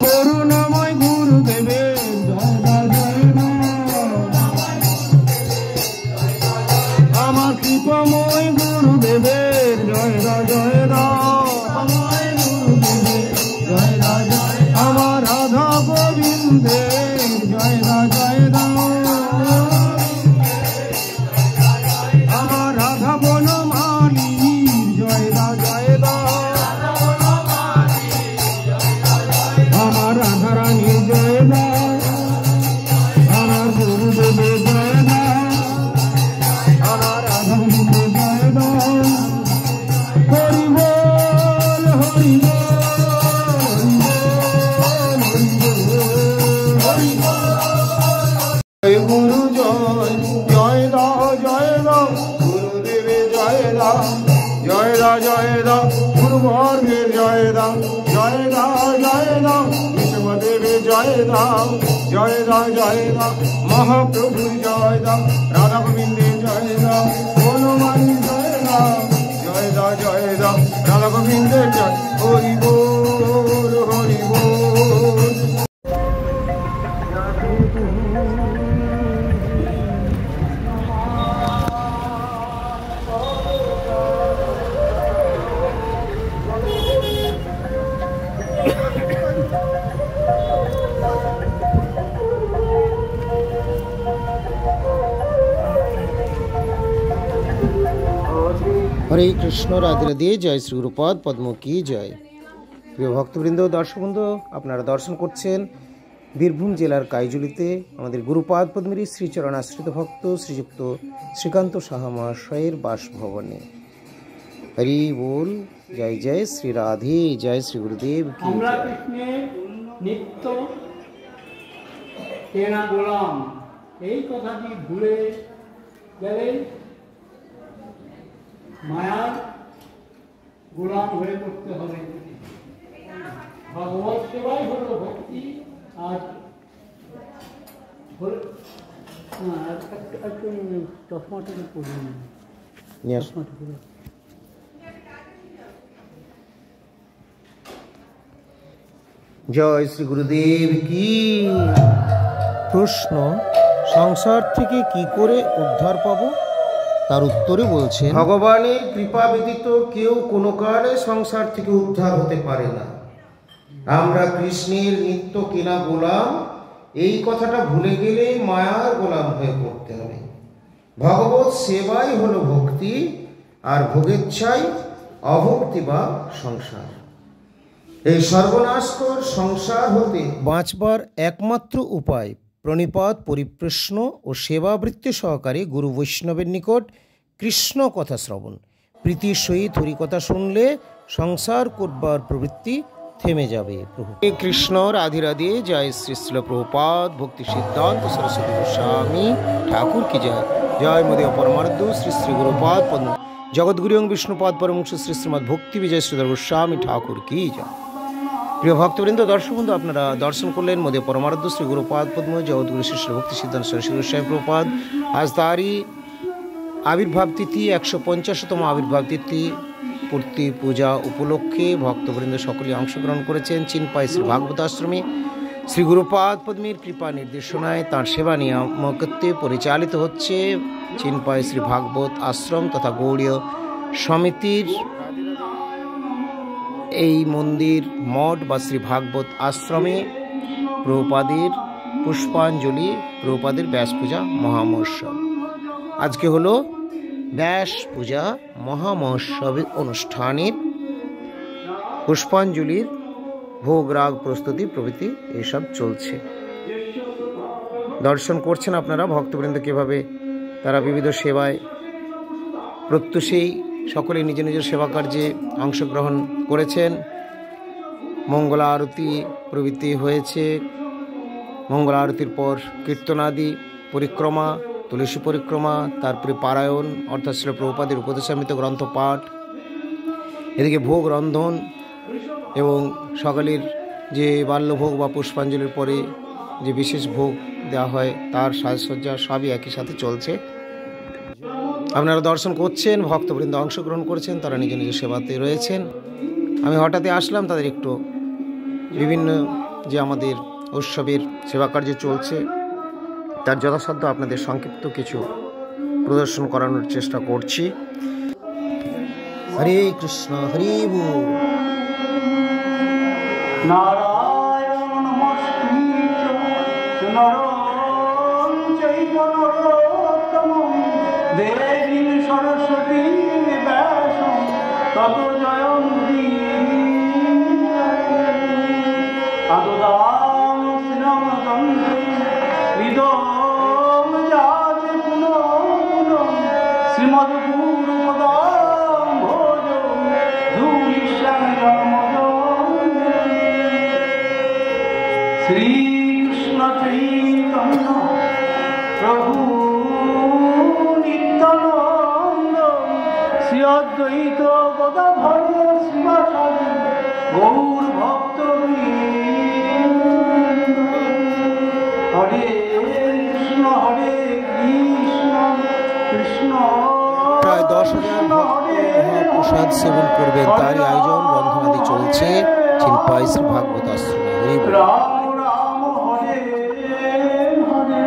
করুণাময় গুরুদেবের জয় জয় আমার কৃপাময় গুরুদেবের জয় জয় আমার রাধা গোবিন্দের জয় জয় আমার রাধা বনমালীর জয় জয় আমার রাধা রানীর জয় আমার গুরুদেবের জয় আমার রাধা গোবিন্দের জয় হরি বল হরি গুরু জয় জয় দাও গুরুদেবে জয় দাও গুরু বর্গের জয় দাও বিষ্ণুদেবে জয় দাও মহাপ্রভুর জয় দাও রাধা গোবিন্দের জয় দাও বনমালী জয় দাও রাধা গোবিন্দের জয় হরি বল হরি বল। হরে কৃষ্ণ, রাধে রাধে, জয় শ্রী গুরুপদ পদ্ম কি জয়। প্রিয় ভক্তবৃন্দ, দর্শকবৃন্দ, আপনারা দর্শন করছেন বীরভূম জেলার কাইজুলিতে আমাদের গুরুপাদ পদ্মের শ্রীচরণ আশ্রিত ভক্ত শ্রীযুক্ত শ্রীকান্ত সাহা মহাশয়ের বাসভবনে। হরি বল, জয় জয় শ্রী রাধে, জয় শ্রী গুরুদেব কি আমরা জয়। কৃষ্ণের নিত্য কেনা গোলাম, এই কথাটি ভুলে গেলে মায়ার গোলাম হয়ে পড়তে হবে। ভগবত সেবাই হল ভক্তি। আর চশমাটাকে পড়ে জয় শ্রী গুরুদেব কি। প্রশ্ন, সংসার থেকে কি করে উদ্ধার পাবো? তার উত্তরে বলছেন, ভগবানের কৃপা ব্যতীত কেউ কোনো কারণে সংসার থেকে উদ্ধার হতে পারে না। আমরা কৃষ্ণের নিত্য কেনা গোলাম, এই কথাটা ভুলে গেলে মায়ার গোলাম হয়ে পড়তে হবে। ভগবত সেবাই হলো ভক্তি, আর ভোগেচ্ছাই অভক্তি বা সংসার। এই সর্বনাশকর সংসার হতে বাঁচবার একমাত্র উপায় প্রণিপাত, পরিপ্রশ্ন ও সেবাবৃত্তি সহকারে গুরু বৈষ্ণবের নিকট কৃষ্ণ কথা শ্রবণ। প্রীতির সহিত হরিকথা শুনলে সংসার করবার প্রবৃত্তি থেমে যাবে। প্রভু কৃষ্ণ, রাধে রাধে, জয় শ্রী শ্রীল প্রভুপাদ ভক্তি সিদ্ধান্ত সরস্বতী গোস্বামী ঠাকুর কি জয়। জয় মোদীয় পরমারাধ্য শ্রী শ্রী গুরুপাদ পদ্ম জগদ্গুরু বিষ্ণুপাদ পরমহংস শ্রী শ্রীমৎ ভক্তি বিজয় শ্রীধর গোস্বামী ঠাকুর কি জয়। প্রিয় ভক্তবৃন্দ, দর্শকবৃন্দ, আপনারা দর্শন করলেন মোদীয় পরমারাধ্য শ্রী গুরুপাদ পদ্ম জগদ্গুরু শ্রী ভক্তি সিদ্ধান্ত সরস্বতী গোস্বামী প্রভুপাদ। আজ তারই আবির্ভাব তিথি, 150তম আবির্ভাব তিথি পূর্তি পূজা উপলক্ষে ভক্তবৃন্দ সকলে অংশগ্রহণ করেছেন। চিনপাই শ্রী ভাগবত আশ্রমে শ্রী গুরুপাদ পদ্মের কৃপা নির্দেশনায় তাঁর সেবা নিয়ামকত্বে পরিচালিত হচ্ছে চিনপাই শ্রী ভাগবত আশ্রম তথা গৌড়ীয় সমিতির এই মন্দির মঠ বা শ্রী ভাগবত আশ্রমে প্রভুপাদের পুষ্পাঞ্জলি, প্রভুপাদের ব্যাস পূজা মহামহোৎসব। আজকে হলো ব্যাস পূজা মহামহোৎসবের অনুষ্ঠানের পুষ্পাঞ্জলির ভোগ রাগ প্রস্তুতি প্রভৃতি এইসব চলছে। দর্শন করছেন আপনারা ভক্তবৃন্দ কীভাবে তারা বিবিধ সেবায় প্রত্যুষেই সকলে নিজ নিজ সেবা কার্যে অংশগ্রহণ করেছেন। মঙ্গলা আরতি প্রভৃতি হয়েছে। মঙ্গলা আরতির পর কীর্তনাদি, পরিক্রমা, তুলসী পরিক্রমা, তারপরে পারায়ণ অর্থাৎ শ্রী প্রভুপাদের উপদেশামৃত গ্রন্থ পাঠ, এদিকে ভোগ রন্ধন এবং সকালের যে বাল্যভোগ বা পুষ্পাঞ্জলির পরে যে বিশেষ ভোগ দেওয়া হয় তার সাজসজ্জা সবই একই সাথে চলছে। আপনারা দর্শন করছেন, ভক্তবৃন্দ অংশগ্রহণ করেছেন, তারা নিজ নিজ সেবাতে রয়েছেন। আমি হঠাৎই আসলাম, তাদের একটু বিভিন্ন যে আমাদের উৎসবের সেবা কার্য চলছে, তার যথাসাধ্য আপনাদের সংক্ষিপ্ত কিছু প্রদর্শন করানোর চেষ্টা করছি। হরে কৃষ্ণ, হরি বল। নারায়ণ নমস্কৃত্য নরং চৈব নরোত্তমং দেবীং সরস্বতীং ব্যাসং ততো জয়ন্তীং আদদাং শ্রীরামচন্দ্রে হৃদং যাচে পুনঃ পুনঃ শ্রীমদ্গুরুপদাং ভোজ ধূলিশ্যাং জন্মজ শ্রীকৃষ্ণ চৈতন্য প্রভু নিত্যানন্দ শ্রী অদ্বৈত গদাধর শিবাসাদি গৌর ভক্ত হরে কৃষ্ণ হরে কৃষ্ণ কৃষ্ণ প্রায় 10,000 ভক্ত মহাপ্রসাদ সেবন করবেন, তারই আয়োজন রন্ধনাদি চলছে চিনপাই শ্রী ভাগবত আশ্রমে। হরি বল। রাম রাম হরে হরে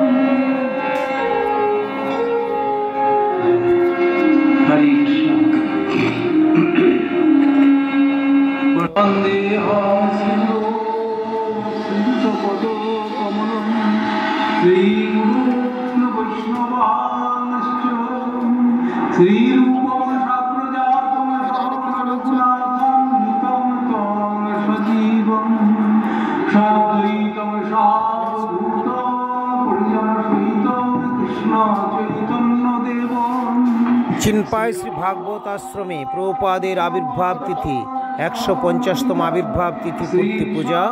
হরে কৃষ্ণ বন্দেহং শ্রীযুতপদ কমলম শ্রীগুরুন বৈষ্ণবাংশ্চ শ্রীরূপং সাগ্রজাতং সাগ্ররঘুনাথং নিতং তং সজীবং সাদ্বৈতং সাবধূতং পরিজনসহিতং কৃষ্ণ চৈতন্য দেবং। চিনপাই শ্রী ভাগবত আশ্রমে প্রভুপাদের আবির্ভাব তিথি 150তম আবির্ভাব তিথি পূর্তি পূজা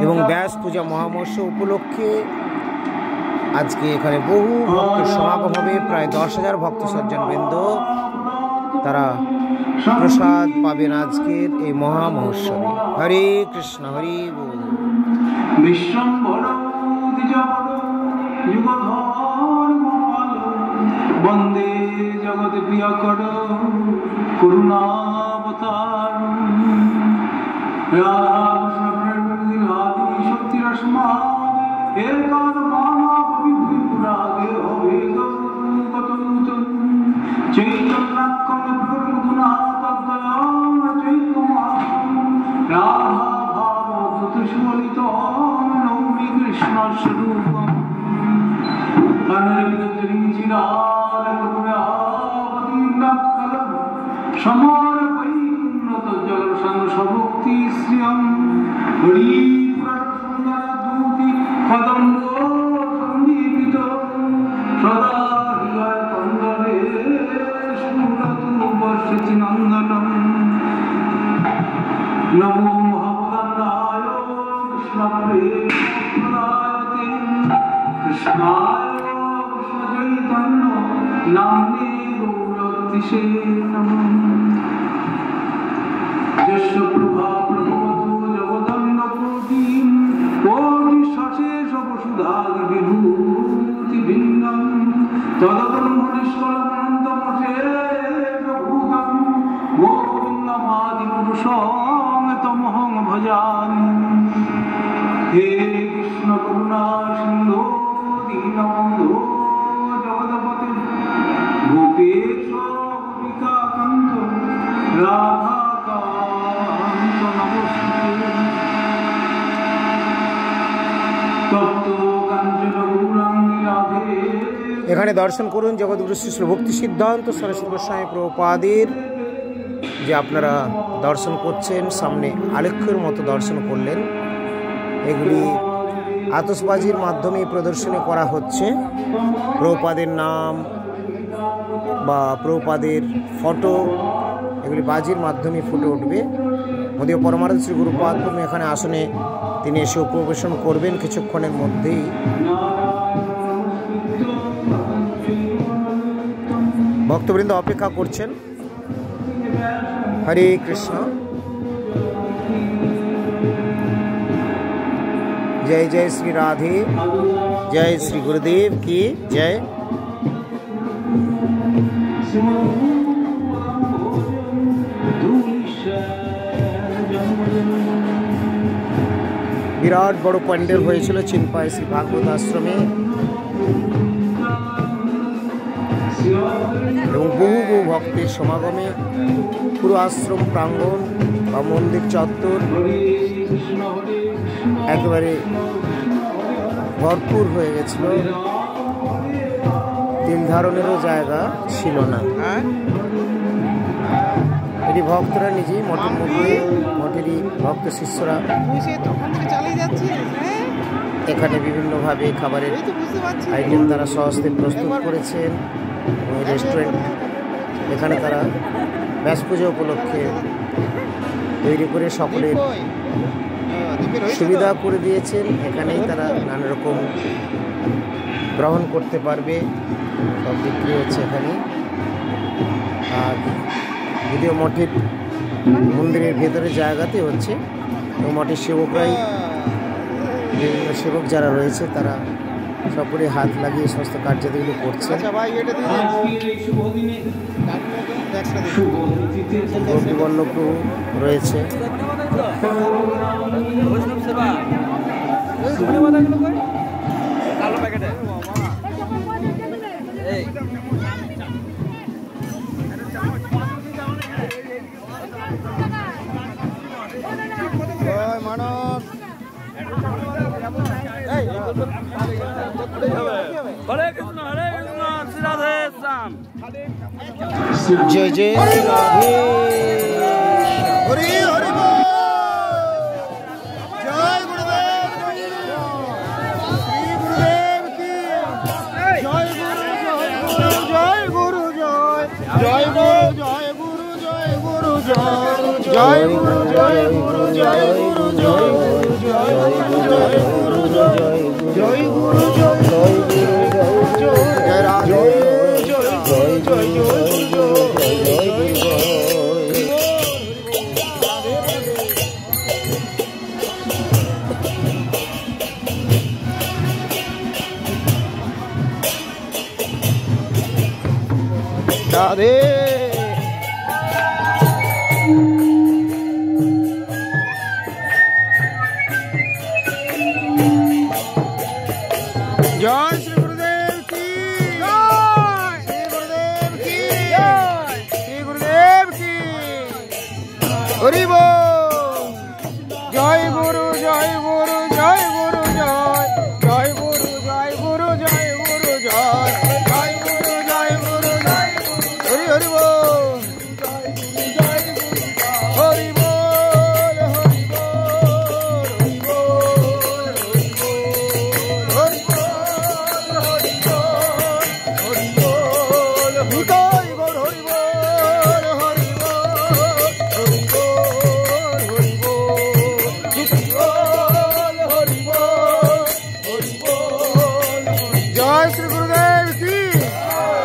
এবং ব্যাস পূজা মহামহোৎসব উপলক্ষে আজকে এখানে বহু ভক্তের সমাগম হবে। প্রায় 10,000 ভক্ত সজ্জনবৃন্দ তারা প্রসাদ পাবেন আজকের এই মহামহোৎসবে। হরে কৃষ্ণ, হরি বল। বিশ্বম্ভর দ্বিজবর যুগধর গোপাল বন্দে জগৎ প্রিয়কর করুণাবতার রাধাকৃষ্ণ শক্তিরসমা এর কার মামা বিভূতি পুরাগে হবে গত নূতন চৈতন্যাক্রম প্রভুনা তদ্দয়ং চৈতন্যম রাধা ভাবদূত সুলিত নৌমি কৃষ্ণ স্বরূপম অনির্বিদ্রিং চিরাল কল্যাণপতির্নাৎকলম সমর্পয়ুন্নত জলসংসভুক্তি শ্রিয়ম হরিপুরাণ সুন্দর দূতি কদম্ব সন্দীপিত সদা হৃদয় কন্দরে স্ফুরতু বর্ষিতি নন্দনম। নমো মহাবদান্নায় কৃষ্ণপ্রেমপ্রদায়তে কৃষ্ণায় কৃষ্ণ চৈতন্য নাম্নে গৌরতিষে নমঃ। যস্য প্রভা প্রভবতু জগদণ্ড কোটিম কোটি সশেষ বসুধাদি বিভূতি ভিন্নম তদব্রহ্ম নিষ্কলমনন্তমশেষভূতম গোবিন্দমাদি পুরুষং তমহং ভজামি। হে কৃষ্ণ করুণা সিন্ধু দীনবন্ধু জগৎপতে গোপেশ গোপিকাকান্ত রাধাকান্ত নমস্তে। তপ্ত কাঞ্চন গৌরাঙ্গী রাধে। এখানে দর্শন করুন জগৎগুরু শ্রী ভক্তি সিদ্ধান্ত সরস্বতী গোস্বামী প্রভুপাদের যে আপনারা দর্শন করছেন, সামনে আলেখ্যের মতো দর্শন করলেন। এগুলি আতশবাজির মাধ্যমে প্রদর্শনী করা হচ্ছে। প্রভুপাদের নাম বা প্রভুপাদের ফটো এগুলি বাজির মাধ্যমে ফুটে উঠবে। মোদীয় পরমানন্দ শ্রী গুরুপাদ এখানে আসনে তিনি এসে উপবেশন করবেন কিছুক্ষণের মধ্যেই। ভক্তবৃন্দ অপেক্ষা করছেন। হরে কৃষ্ণ। जय जय श्री राधे, जय श्री गुरुदेव की जय। বিরাট বড় প্যান্ডেল হয়েছিল চিনপাই শ্রী ভাগবত আশ্রমে, এবং বহু বহু ভক্তের সমাগমে পুরো আশ্রম প্রাঙ্গণ বা মন্দির চত্বর একেবারে ভরপুর হয়ে গেছিল, তিন ধারণেরও জায়গা ছিল না। এটি ভক্তরা নিজেই মঠের মধ্যে, মঠেরই ভক্ত শিষ্যরা এখানে বিভিন্নভাবে খাবারের আইটেম তারা সহজে প্রস্তুত করেছেন। এবং রেস্টুরেন্ট এখানে তারা ব্যাস পুজো উপলক্ষে তৈরি করে সকলের সুবিধা করে দিয়েছেন। এখানেই তারা নানা রকম গ্রহণ করতে পারবে, সব বিক্রি হচ্ছে এখানে। আর যদিও মঠের মন্দিরের ভেতরে জায়গাতে হচ্ছে, এবং মঠের সেবকরাই, বিভিন্ন সেবক যারা রয়েছে তারা সকলে হাত লাগিয়ে সমস্ত কার্যাদিগুলো করছে। বল্লভ রয়েছে। जय जय राधे हरि हरि बोल। जय गुरुदेव श्री गुरुदेव की जय गुरु जय गुरु जय गुरु जय गुरु जय गुरु जय गुरु जय गुरु जय गुरु जय गुरु जय गुरु जय गुरु जय गुरु जय गुरु जय राधे जय जय जय राधे जय श्री गुरुदेव की जय, श्री गुरुदेव की जय, श्री गुरुदेव की हरि बोल। जय गुरु जय गुरु जय गुरु जय, जय गुरु जय गुरु जय गुरु जय, जय गुरु जय गुरु जय हरि हरि बोल। हरि बोल हरि बोल हरि बोल हरि बोल हरि बोल निताई गौर हरि बोल हरि बोल हरि बोल हरि बोल हरि बोल। जय श्री गुरुदेव की,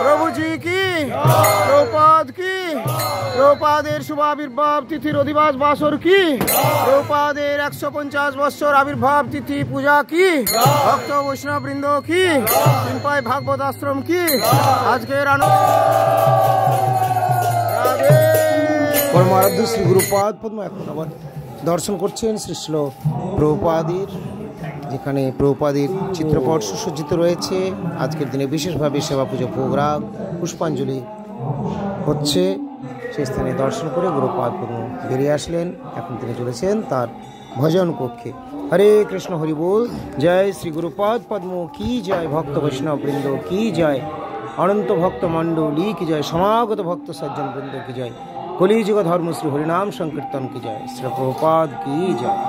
प्रभु जी की, प्रभुपाद की, প্রভুপাদের শুভ আবির্ভাব তিথির অধিবাস বাসর কি, প্রভুপাদের 150 বছর আবির্ভাব তিথি পূজা কি, ভক্ত বৈষ্ণব বৃন্দ কি, চিনপাই ভাগবত আশ্রম কি, আজকের পরমারাধ্য শ্রী গুরুপাদ পদ্ম এখন আবার দর্শন করছেন শ্রীশ্ল প্রভুপাদের, যেখানে প্রভুপাদের চিত্রপট সুসজ্জিত রয়েছে। আজকের দিনে বিশেষভাবে সেবা পুজো প্রোগ্রাম পুষ্পাঞ্জলি হচ্ছে। সেই স্থানে দর্শন করে গুরুপাদ পদ্ম বেরিয়ে আসলেন। এখন তিনি চলেছেন তার ভজন কক্ষে। হরে কৃষ্ণ হরি বল। জয় শ্রী গুরুপাদ পদ্ম কি জয়, ভক্ত বৈষ্ণব বৃন্দ কি জয়, অনন্ত ভক্ত মণ্ডলী কি জয়, সমাগত ভক্ত সজ্জন বৃন্দ কি জয়, কলিযুগ ধর্মশ্রী হরিনাম সংকীর্তন কি জয়, শ্রী প্রভুপাদ কি জয়।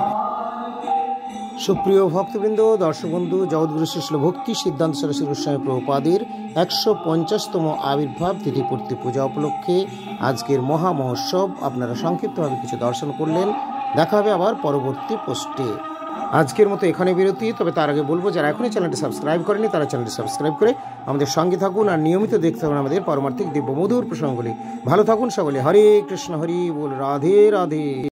সুপ্রিয় ভক্তবৃন্দ, দর্শক বন্ধু, জগৎগুরু শ্রীল ভক্তি সিদ্ধান্ত সরস্বতী গোস্বামী প্রভুপাদের 150তম আবির্ভাব তিথি পূর্তি পূজা উপলক্ষে আজকের মহা মহোৎসব আপনারা সংক্ষিপ্তভাবে কিছু দর্শন করলেন। দেখা হবে আবার পরবর্তী পোস্টে। আজকের মতো এখানে বিরতি। তবে তার আগে বলবো, যারা এখনই চ্যানেলটি সাবস্ক্রাইব করেনি তারা চ্যানেলটি সাবস্ক্রাইব করে আমাদের সঙ্গে থাকুন আর নিয়মিত দেখতে থাকুন আমাদের পারমার্থিক দিব্য মধুর প্রসঙ্গগুলি। ভালো থাকুন সকলে। হরে কৃষ্ণ হরি বল। রাধে রাধে।